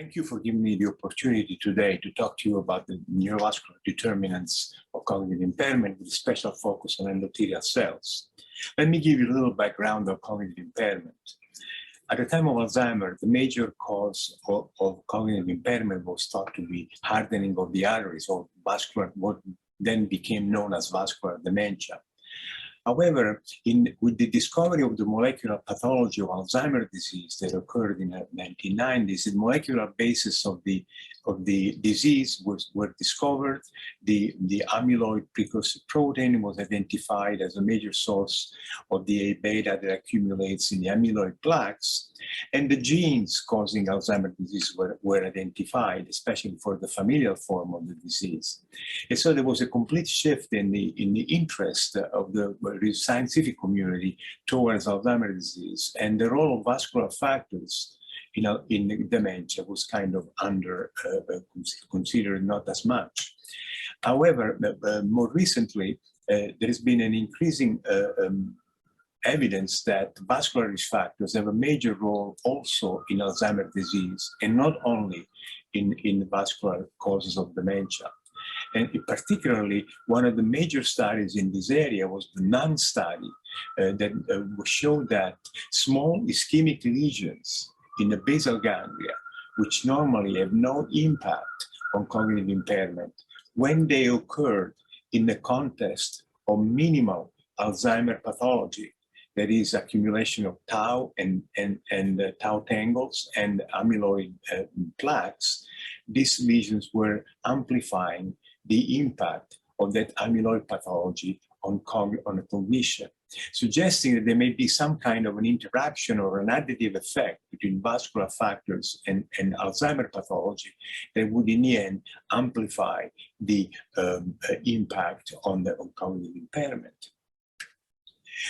Thank you for giving me the opportunity today to talk to you about the neurovascular determinants of cognitive impairment with a special focus on endothelial cells. Let me give you a little background of cognitive impairment. At the time of Alzheimer, the major cause of cognitive impairment was thought to be hardening of the arteries, or vascular, what then became known as vascular dementia. However, with the discovery of the molecular pathology of Alzheimer's disease that occurred in the 1990s, the molecular basis of the disease were discovered. The amyloid precursor protein was identified as a major source of the A beta that accumulates in the amyloid plaques, and the genes causing Alzheimer's disease were identified, especially for the familial form of the disease. And so there was a complete shift in the interest of the scientific community towards Alzheimer's disease, and the role of vascular factors in dementia was kind of considered not as much. However, more recently, there has been an increasing evidence that vascular risk factors have a major role also in Alzheimer's disease, and not only in vascular causes of dementia. And particularly, one of the major studies in this area was the NUN study that showed that small ischemic lesions in the basal ganglia, which normally have no impact on cognitive impairment, when they occurred in the context of minimal Alzheimer pathology, that is accumulation of tau and tau tangles and amyloid plaques, these lesions were amplifying the impact of that amyloid pathology on cognition, suggesting that there may be some kind of an interaction or an additive effect between vascular factors and Alzheimer pathology that would in the end amplify the impact on cognitive impairment.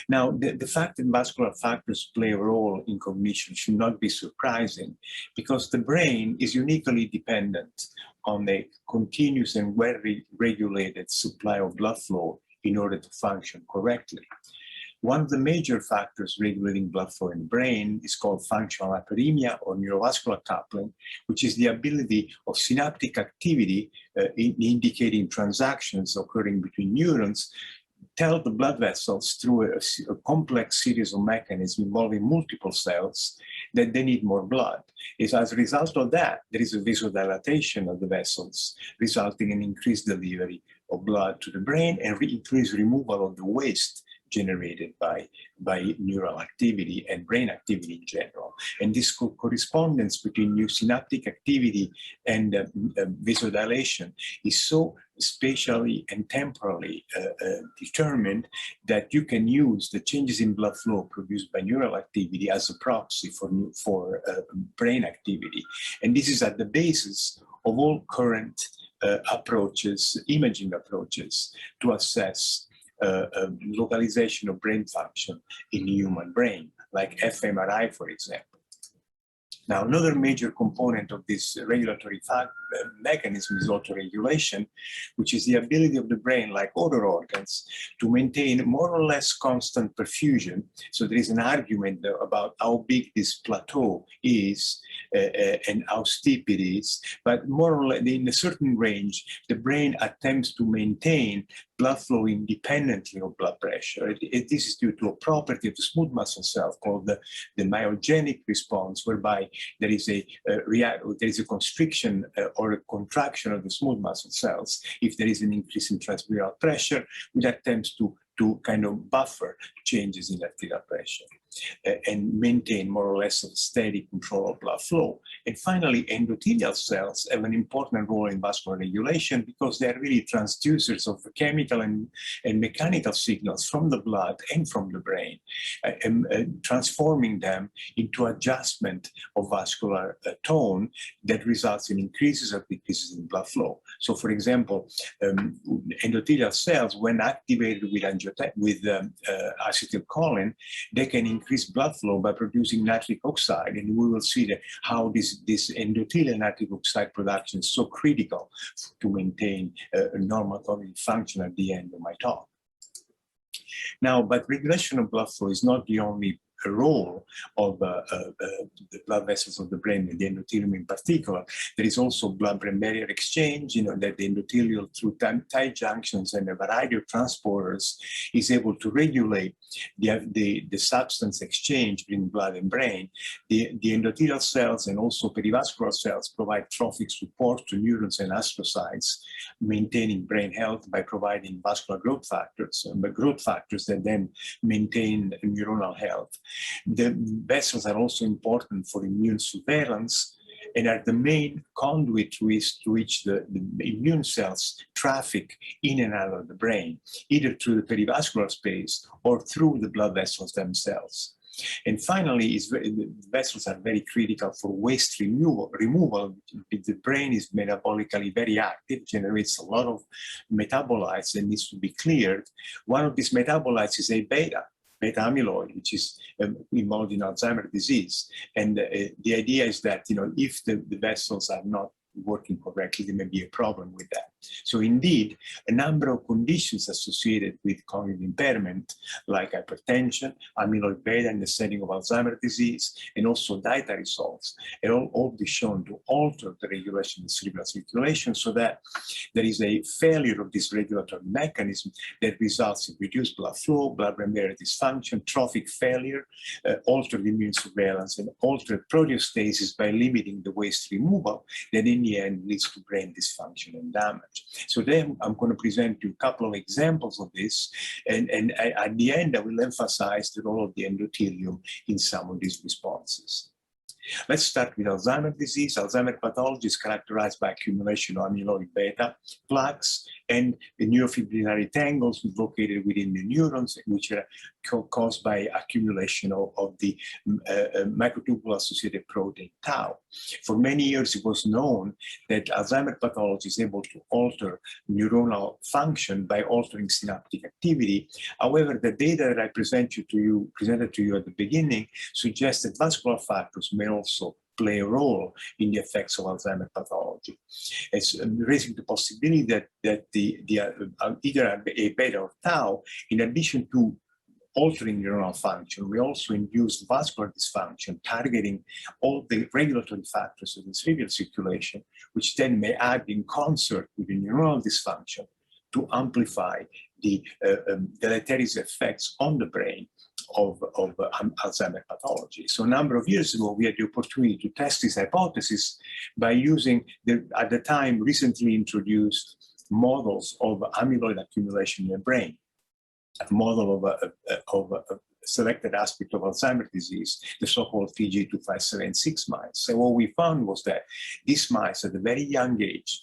Now, the fact that vascular factors play a role in cognition should not be surprising, because the brain is uniquely dependent on a continuous and well-regulated supply of blood flow in order to function correctly. One of the major factors regulating blood flow in the brain is called functional hyperemia or neurovascular coupling, which is the ability of synaptic activity indicating transactions occurring between neurons tell the blood vessels through a complex series of mechanisms involving multiple cells that they need more blood. As a result of that, there is a vasodilatation of the vessels, resulting in increased delivery of blood to the brain and increased removal of the waste generated by neural activity and brain activity in general. And this correspondence between new synaptic activity and vasodilation is so spatially and temporally determined that you can use the changes in blood flow produced by neural activity as a proxy for brain activity. And this is at the basis of all current approaches, imaging approaches, to assess localization of brain function in the human brain, like fMRI, for example. Now, another major component of this regulatory mechanism is autoregulation, which is the ability of the brain, like other organs, to maintain more or less constant perfusion. So there is an argument about how big this plateau is and how steep it is, but more or less in a certain range, the brain attempts to maintain blood flow independently of blood pressure. This is due to a property of the smooth muscle cell called the myogenic response, whereby there is a constriction or a contraction of the smooth muscle cells if there is an increase in transmural pressure, which attempts to kind of buffer changes in arterial pressure and maintain more or less a steady control of blood flow. And finally, endothelial cells have an important role in vascular regulation because they are really transducers of chemical and mechanical signals from the blood and from the brain, transforming them into adjustment of vascular tone that results in increases or decreases in blood flow. So, for example, endothelial cells, when activated with acetylcholine, they can increase blood flow by producing nitric oxide, and we will see how this endothelial nitric oxide production is so critical to maintain a normal cognitive function at the end of my talk. Now, but regulation of blood flow is not the only role of the blood vessels of the brain, and the endothelium in particular. There is also blood-brain barrier exchange, that the endothelial through tight junctions and a variety of transporters is able to regulate the substance exchange between blood and brain. The endothelial cells and also perivascular cells provide trophic support to neurons and astrocytes, maintaining brain health by providing vascular growth factors that then maintain neuronal health. The vessels are also important for immune surveillance and are the main conduit through which the immune cells traffic in and out of the brain, either through the perivascular space or through the blood vessels themselves. And finally, the vessels are very critical for waste removal. The brain is metabolically very active, generates a lot of metabolites that needs to be cleared. One of these metabolites is beta amyloid, which is involved in Alzheimer's disease. And the idea is that, if the vessels are not working correctly, there may be a problem with that. So indeed, a number of conditions associated with cognitive impairment, like hypertension, amyloid beta in the setting of Alzheimer's disease, and also dietary salts, are all be shown to alter the regulation of cerebral circulation, so that there is a failure of this regulatory mechanism that results in reduced blood flow, blood-brain barrier dysfunction, trophic failure, altered immune surveillance, and altered proteostasis by limiting the waste removal that in the end leads to brain dysfunction and damage. So then I'm going to present you a couple of examples of this, and at the end I will emphasize the role of the endothelium in some of these responses. Let's start with Alzheimer's disease. Alzheimer's pathology is characterized by accumulation of amyloid beta plaques and the neurofibrillary tangles located within the neurons, which are caused by accumulation of the microtubule-associated protein tau. For many years, it was known that Alzheimer's pathology is able to alter neuronal function by altering synaptic activity. However, the data that I presented to you at the beginning suggests that vascular factors may also play a role in the effects of Alzheimer's pathology. It's raising the possibility that either a beta or tau, in addition to altering neuronal function, we also induce vascular dysfunction, targeting all the regulatory factors of the cerebral circulation, which then may act in concert with the neuronal dysfunction to amplify the deleterious effects on the brain of Alzheimer's pathology. So a number of years ago, we had the opportunity to test this hypothesis by using at the time, recently introduced models of amyloid accumulation in the brain, a model of a selected aspect of Alzheimer's disease, the so-called TG2576 mice. So what we found was that these mice at a very young age,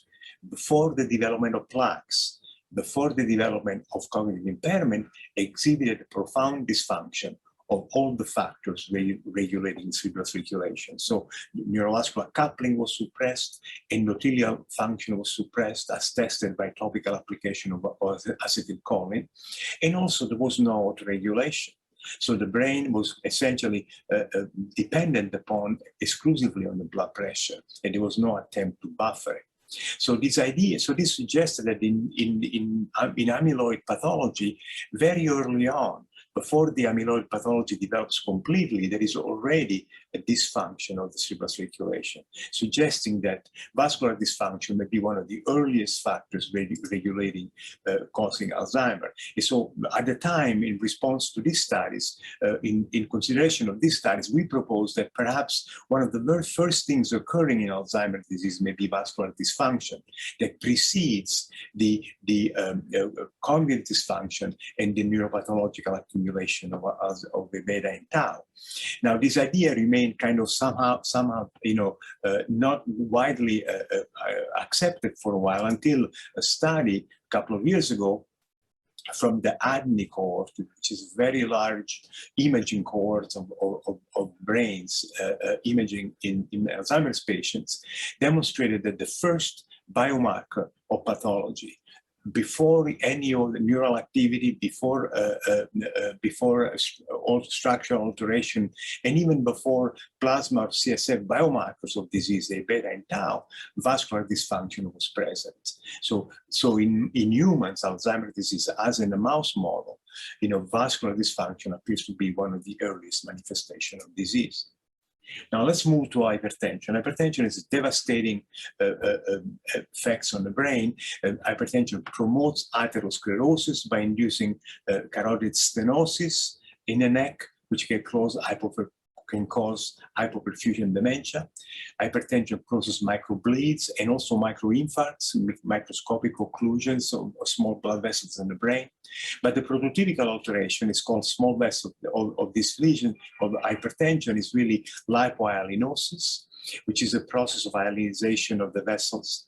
before the development of plaques, before the development of cognitive impairment, exhibited profound dysfunction of all the factors regulating cerebral circulation. So neurovascular coupling was suppressed, endothelial function was suppressed as tested by topical application of acetylcholine, and also there was no autoregulation. So the brain was essentially dependent upon exclusively on the blood pressure, and there was no attempt to buffer it. So this suggested that in amyloid pathology, very early on, before the amyloid pathology develops completely, there is already a dysfunction of the cerebral circulation, suggesting that vascular dysfunction may be one of the earliest factors regulating, causing Alzheimer. And so at the time, in response to these studies, in consideration of these studies, we proposed that perhaps one of the very first things occurring in Alzheimer's disease may be vascular dysfunction that precedes the cognitive dysfunction and the neuropathological accumulation of the beta and tau. Now, this idea remained kind of somehow, not widely accepted for a while, until a study a couple of years ago from the ADNI cohort, which is a very large imaging cohort of brains imaging in Alzheimer's patients, demonstrated that the first biomarker of pathology, before any of the neural activity, before all structural alteration, and even before plasma or CSF biomarkers of disease, A beta and tau, vascular dysfunction was present. So in humans, Alzheimer's disease, as in a mouse model, vascular dysfunction appears to be one of the earliest manifestations of disease. Now let's move to hypertension. Hypertension is devastating effects on the brain. Hypertension promotes atherosclerosis by inducing carotid stenosis in the neck, which can cause hypoperfusion dementia. Hypertension causes microbleeds and also microinfarcts, microscopic occlusions of small blood vessels in the brain. But the prototypical alteration is called small vessel of this lesion of hypertension is really lipohyalinosis, which is a process of hyalinization of the vessels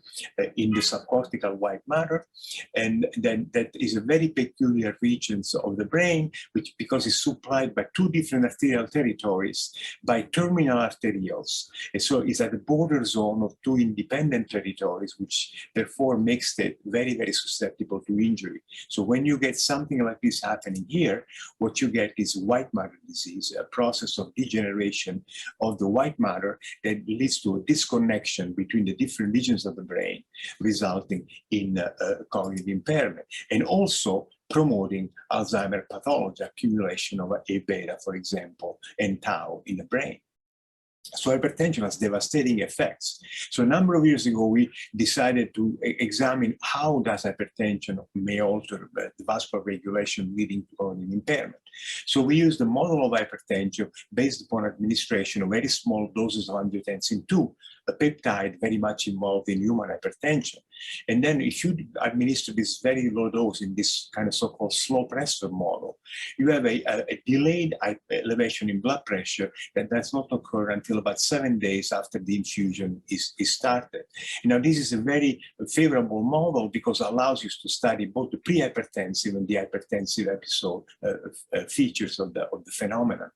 in the subcortical white matter. And then that is a very peculiar region of the brain, which, because it's supplied by two different arterial territories, by terminal arterioles. And so it's at the border zone of two independent territories, which therefore makes it very, very susceptible to injury. So when you get something like this happening here, what you get is white matter disease, a process of degeneration of the white matter that leads to a disconnection between the different regions of the brain, resulting in cognitive impairment, and also promoting Alzheimer's pathology, accumulation of A beta, for example, and tau in the brain. So hypertension has devastating effects. So a number of years ago, we decided to examine how does hypertension may alter the vascular regulation leading to cognitive impairment. So we used a model of hypertension based upon administration of very small doses of angiotensin II, a peptide very much involved in human hypertension. And then if you administer this very low dose in this kind of so-called slow pressure model, you have a delayed elevation in blood pressure that does not occur until about 7 days after the infusion is started. Now, this is a very favorable model because it allows you to study both the pre-hypertensive and the hypertensive episode features of the phenomenon.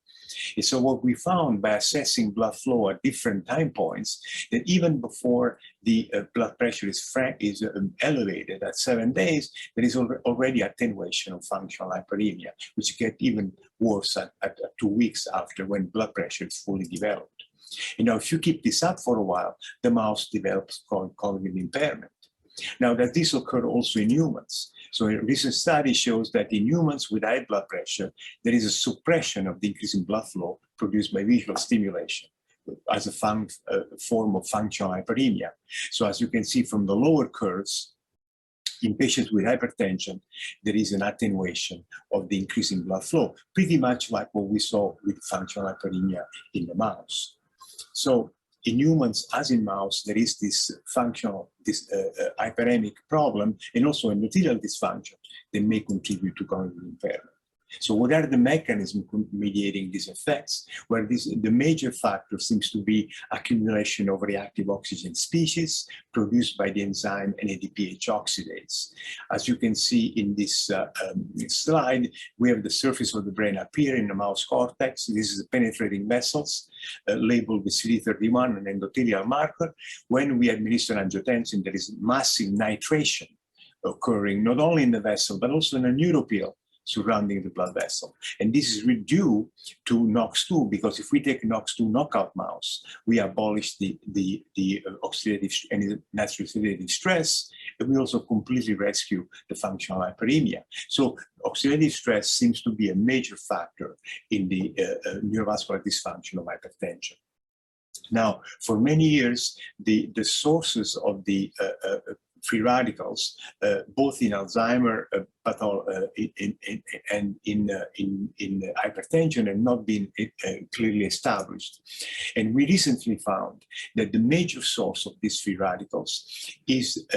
And so what we found by assessing blood flow at different time points, that even before the blood pressure is elevated at 7 days, there is already attenuation of functional hyperemia, which gets even worse at 2 weeks after, when blood pressure is fully developed. And now, if you keep this up for a while, the mouse develops cognitive impairment. Now, does this occur also in humans? So a recent study shows that in humans with high blood pressure, there is a suppression of the increase in blood flow produced by visual stimulation as a form of functional hyperemia. So as you can see from the lower curves, in patients with hypertension, there is an attenuation of the increase in blood flow, pretty much like what we saw with functional hyperemia in the mouse. So in humans, as in mouse, there is this functional, hyperemic problem, and also endothelial dysfunction that may contribute to cognitive impairment. So what are the mechanisms mediating these effects? Well, the major factor seems to be accumulation of reactive oxygen species produced by the enzyme NADPH oxidase. As you can see in this slide, we have the surface of the brain appear in the mouse cortex. This is penetrating vessels labeled with CD31, an endothelial marker. When we administer angiotensin, there is massive nitration occurring not only in the vessel, but also in a neuropil surrounding the blood vessel. And this is due to NOx2, because if we take NOx2 knockout mouse, we abolish the oxidative and natural oxidative stress, and we also completely rescue the functional hyperemia. So oxidative stress seems to be a major factor in the neurovascular dysfunction of hypertension. Now, for many years, the sources of the free radicals, both in Alzheimer and in hypertension, have not been clearly established. And we recently found that the major source of these free radicals is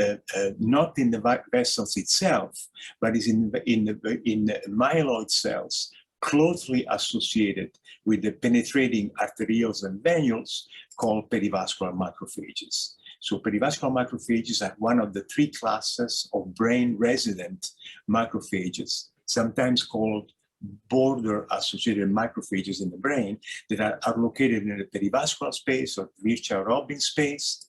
not in the vessels itself, but is in the myeloid cells closely associated with the penetrating arterioles and venules called perivascular macrophages. So perivascular macrophages are one of the 3 classes of brain-resident macrophages, sometimes called border-associated macrophages in the brain, that are located in the perivascular space or Virchow-Robin space.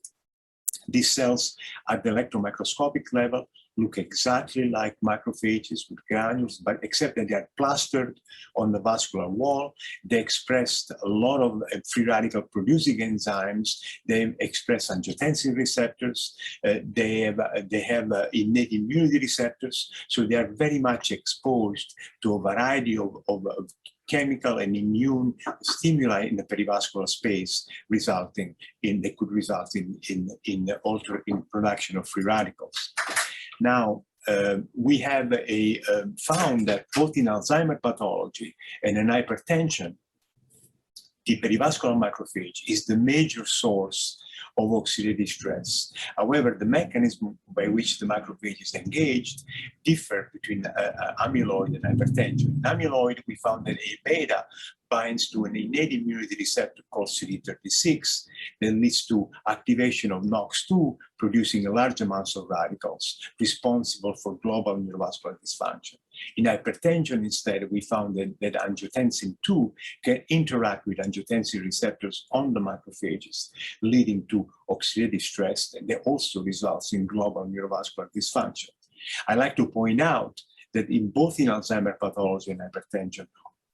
These cells at the electron microscopic level look exactly like macrophages with granules, but except that they are plastered on the vascular wall. They expressed a lot of free radical producing enzymes. They express angiotensin receptors. They have innate immunity receptors. So they are very much exposed to a variety of chemical and immune stimuli in the perivascular space, they could result in production of free radicals. Now, we have found that both in Alzheimer pathology and in hypertension, the perivascular macrophage is the major source of oxidative stress. However, the mechanism by which the macrophage is engaged differ between amyloid and hypertension. In amyloid, we found that A-beta binds to an innate immunity receptor called CD36 that leads to activation of NOX2, producing large amounts of radicals responsible for global neurovascular dysfunction. In hypertension, instead, we found that angiotensin II can interact with angiotensin receptors on the macrophages, leading to oxidative stress, and that also results in global neurovascular dysfunction. I like to point out that in both in Alzheimer pathology and hypertension,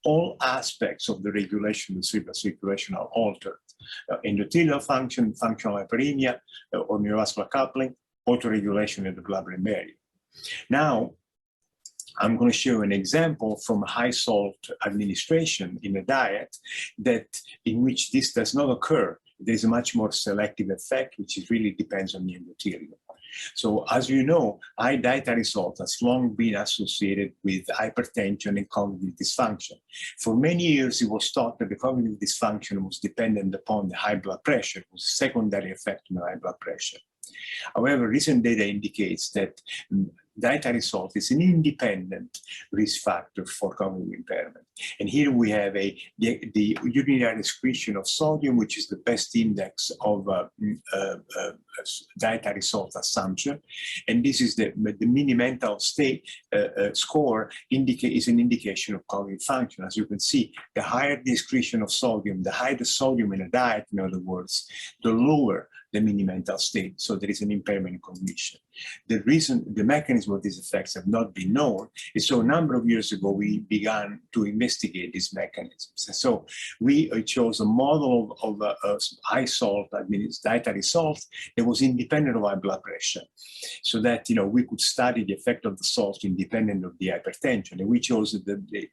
all aspects of the regulation of the cerebral circulation are altered. Endothelial function, functional hyperemia, or neurovascular coupling, autoregulation of the blood-brain barrier. Now, I'm going to show an example from high salt administration in a diet in which this does not occur. There's a much more selective effect, which really depends on the endothelium. So as you know, high dietary salt has long been associated with hypertension and cognitive dysfunction. For many years, it was thought that the cognitive dysfunction was dependent upon the high blood pressure. It was a secondary effect on the high blood pressure. However, recent data indicates that dietary salt is an independent risk factor for cognitive impairment. And here we have the urinary excretion of sodium, which is the best index of dietary salt assumption. And this is the mini-mental state score is an indication of cognitive function. As you can see, the higher the excretion of sodium, the higher the sodium in a diet, in other words, the lower the mini-mental state. So there is an impairment in cognition. The mechanism of these effects have not been known. And so a number of years ago, we began to investigate these mechanisms. And so we chose a model of high salt, dietary salt, that was independent of high blood pressure, so that we could study the effect of the salt independent of the hypertension. And we chose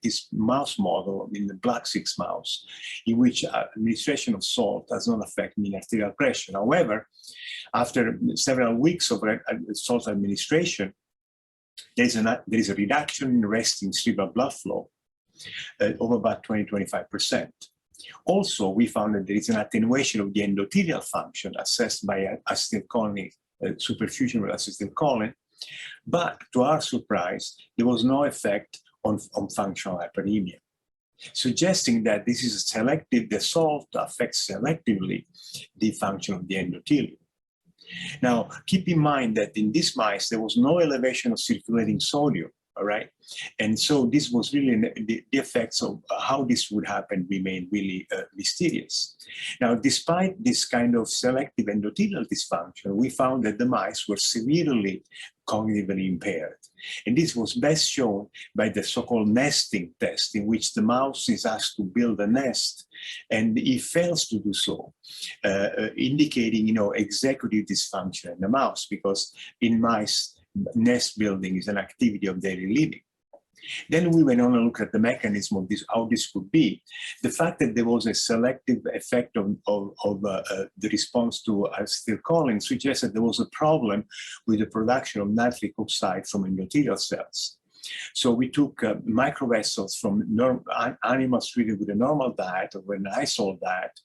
this mouse model in the Black 6 mouse, in which administration of salt does not affect mean arterial pressure. However, after several weeks of salt administration, there is a reduction in resting cerebral blood flow of about 20–25%. Also, we found that there is an attenuation of the endothelial function assessed by acetylcholine, superfusion with acetylcholine, but to our surprise, there was no effect on functional hyperemia, suggesting that this is the salt affects selectively the function of the endothelium. Now, keep in mind that in this mice, there was no elevation of circulating sodium, all right? And so this was really the effects of how this would happen remain really mysterious. Now, despite this kind of selective endothelial dysfunction, we found that the mice were severely cognitively impaired. And this was best shown by the so-called nesting test, in which the mouse is asked to build a nest, and he fails to do so, indicating, executive dysfunction in the mouse, because in mice, nest building is an activity of daily living. Then we went on and looked at the mechanism of this, how this could be. The fact that there was a selective effect of the response to acetylcholine suggests that there was a problem with the production of nitric oxide from endothelial cells. So we took microvessels from animals treated with a normal diet or an high salt diet,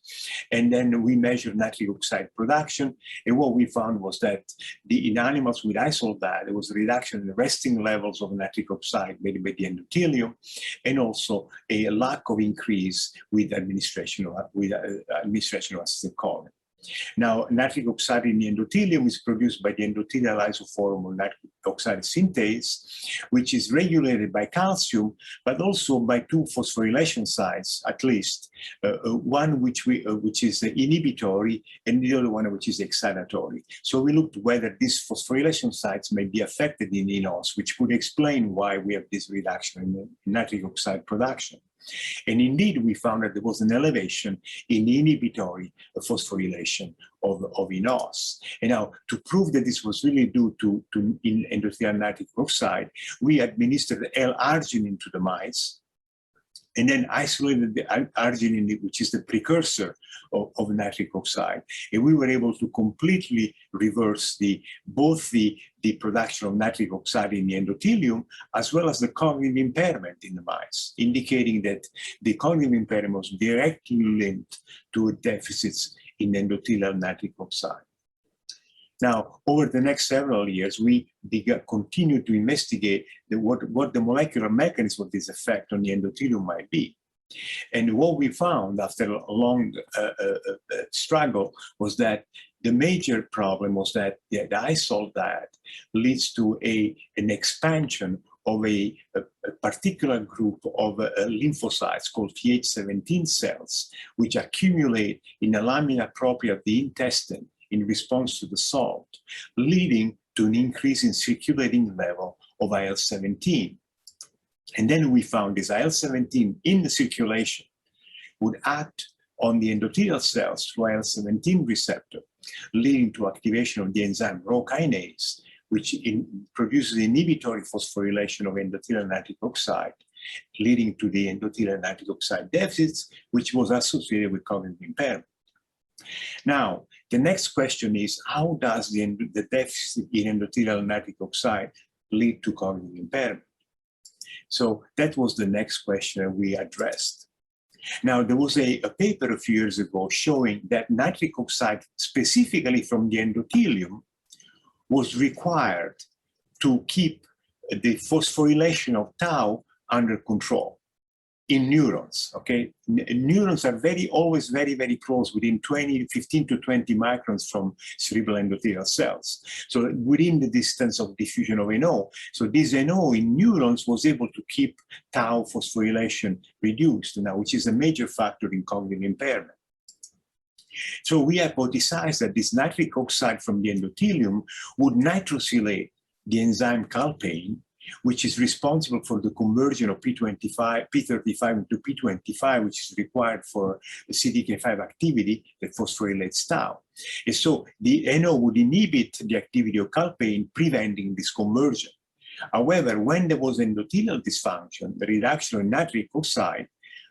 and then we measured nitric oxide production. And what we found was that in animals with high salt diet, there was a reduction in the resting levels of nitric oxide made by the endothelium, and also a lack of increase with administration of acetylcholine. Now, nitric oxide in the endothelium is produced by the endothelial isoform of nitric oxide synthase, which is regulated by calcium, but also by two phosphorylation sites, at least. One which is inhibitory, and the other one which is excitatory. So we looked whether these phosphorylation sites may be affected in enos, which could explain why we have this reduction in nitric oxide production. And indeed, we found that there was an elevation in inhibitory phosphorylation of enos. And now, to prove that this was really due to endothelial nitric oxide, we administered L-arginine to the mice, and then isolated the arginine, which is the precursor of nitric oxide. And we were able to completely reverse both the production of nitric oxide in the endothelium, as well as the cognitive impairment in the mice, indicating that the cognitive impairment was directly linked to deficits in endothelial nitric oxide. Now, over the next several years, we continue to investigate what the molecular mechanism of this effect on the endothelium might be. And what we found after a long struggle was that the major problem was that the isol diet leads to an expansion of a particular group of lymphocytes called Th17 cells, which accumulate in a lamina propria of the intestine in response to the salt, leading to an increase in circulating level of IL-17. And then we found this IL-17 in the circulation would act on the endothelial cells through IL-17 receptor, leading to activation of the enzyme rho kinase, which produces inhibitory phosphorylation of endothelial nitric oxide, leading to the endothelial nitric oxide deficits, which was associated with cognitive impairment. Now, the next question is, how does the deficit in endothelial nitric oxide lead to cognitive impairment? So that was the next question we addressed. Now, there was a paper a few years ago showing that nitric oxide, specifically from the endothelium, was required to keep the phosphorylation of tau under control in neurons, okay? Neurons are always very close, within 15 to 20 microns from cerebral endothelial cells. So within the distance of diffusion of NO. So this NO in neurons was able to keep tau phosphorylation reduced now, which is a major factor in cognitive impairment. So we hypothesized that this nitric oxide from the endothelium would nitrosylate the enzyme calpain, which is responsible for the conversion of P35 into P25, which is required for CDK5 activity that phosphorylates tau. And so the NO would inhibit the activity of calpain, preventing this conversion. However, when there was endothelial dysfunction, the reduction in nitric oxide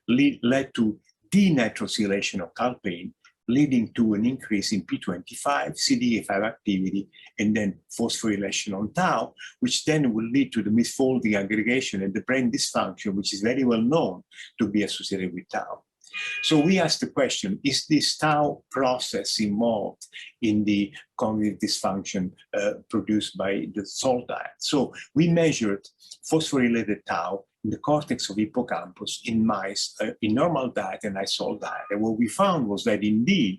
led to denitrosylation of calpain, leading to an increase in P25, CDK5 activity, and then phosphorylation on tau, which then will lead to the misfolding aggregation and the brain dysfunction, which is very well known to be associated with tau. So we asked the question, is this tau process involved in the cognitive dysfunction produced by the salt diet? So we measured phosphorylated tau in the cortex of hippocampus in mice in normal diet and isol diet. And what we found was that indeed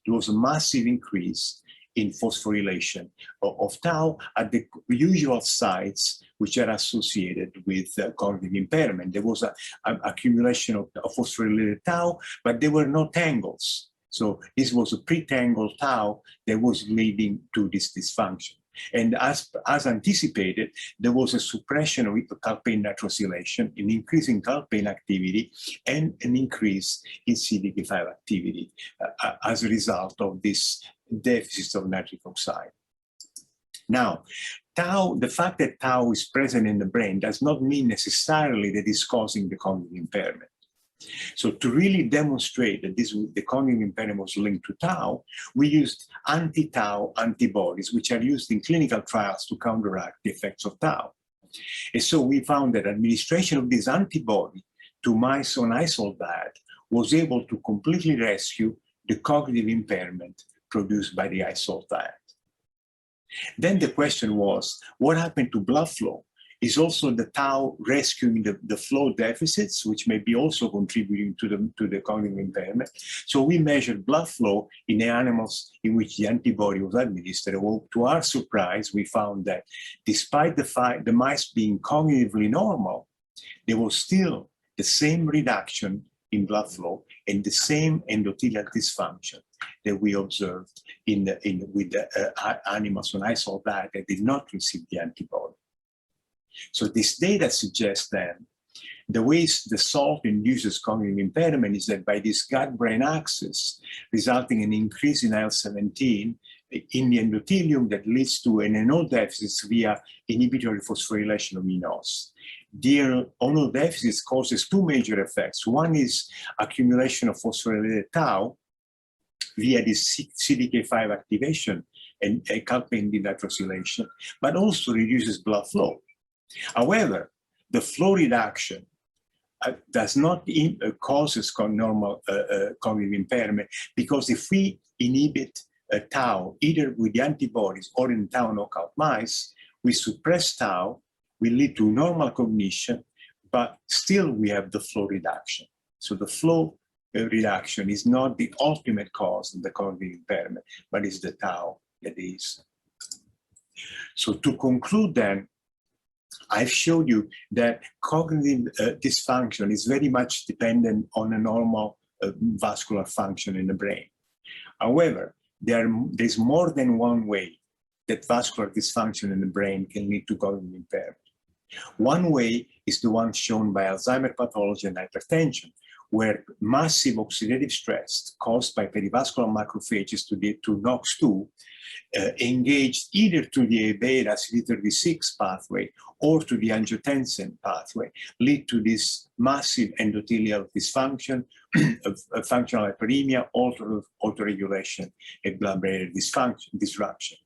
there was a massive increase in phosphorylation of tau at the usual sites which are associated with cognitive impairment. There was an accumulation of phosphorylated tau, but there were no tangles. So this was a pre-tangled tau that was leading to this dysfunction. And as anticipated, there was a suppression of calpain nitrosylation, an increase in calpain activity, and an increase in CDK5 activity as a result of this deficit of nitric oxide. Now, tau, the fact that tau is present in the brain does not mean necessarily that it's causing the cognitive impairment. So to really demonstrate that the cognitive impairment was linked to tau, we used anti-tau antibodies, which are used in clinical trials to counteract the effects of tau. And so we found that administration of this antibody to mice on isol diet was able to completely rescue the cognitive impairment produced by the isol diet. Then the question was, what happened to blood flow is also the tau rescuing the flow deficits, which may be also contributing to the cognitive impairment. So we measured blood flow in the animals in which the antibody was administered. Well, to our surprise, we found that despite the mice being cognitively normal, there was still the same reduction in blood flow and the same endothelial dysfunction that we observed with the animals on isolated diet that did not receive the antibody. So this data suggests that the ways the salt induces cognitive impairment is that by this gut-brain axis, resulting in an increase in IL-17 in the endothelium that leads to an NO deficit via inhibitory phosphorylation of eNOS. The NO deficit causes two major effects. One is accumulation of phosphorylated tau via this CDK5 activation and calpain denitrosylation, but also reduces blood flow. However, the flow reduction does not causes normal cognitive impairment, because if we inhibit tau either with the antibodies or in tau knockout mice, we suppress tau, we lead to normal cognition, but still we have the flow reduction. So the flow reduction is not the ultimate cause of the cognitive impairment, but it's the tau that is. So to conclude then, I've showed you that cognitive dysfunction is very much dependent on a normal vascular function in the brain. However, there's more than one way that vascular dysfunction in the brain can lead to cognitive impairment. One way is the one shown by Alzheimer pathology and hypertension, where massive oxidative stress caused by perivascular macrophages to NOX2 engaged either to the A-beta CD36 pathway or to the angiotensin pathway, lead to this massive endothelial dysfunction, functional hyperemia, autoregulation, and blood-brain disruption.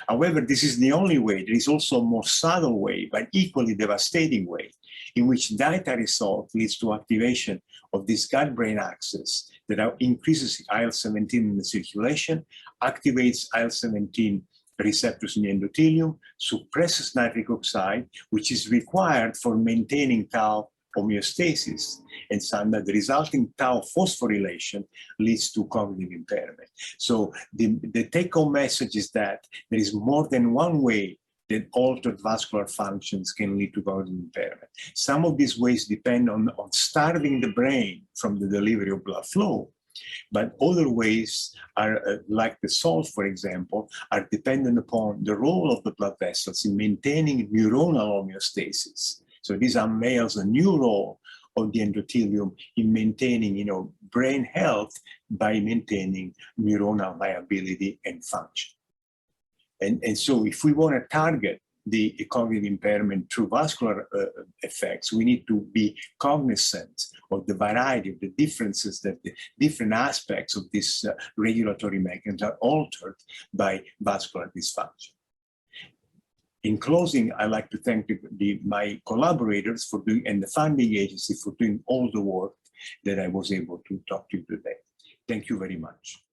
However, this is the only way. There is also a more subtle way, but equally devastating way, in which dietary salt leads to activation of this gut-brain axis that increases IL-17 in the circulation, activates IL-17 receptors in the endothelium, suppresses nitric oxide, which is required for maintaining tau homeostasis, and the resulting tau phosphorylation leads to cognitive impairment. So the take-home message is that there is more than one way that altered vascular functions can lead to cognitive impairment. Some of these ways depend on starving the brain from the delivery of blood flow, but other ways are, like the salt, for example, are dependent upon the role of the blood vessels in maintaining neuronal homeostasis. So these unveils a new role of the endothelium in maintaining, brain health by maintaining neuronal viability and function. And so if we want to target the cognitive impairment through vascular effects, we need to be cognizant of the variety of the differences that the different aspects of this regulatory mechanism are altered by vascular dysfunction. In closing, I'd like to thank my collaborators for doing, and the funding agency for doing all the work that I was able to talk to you today. Thank you very much.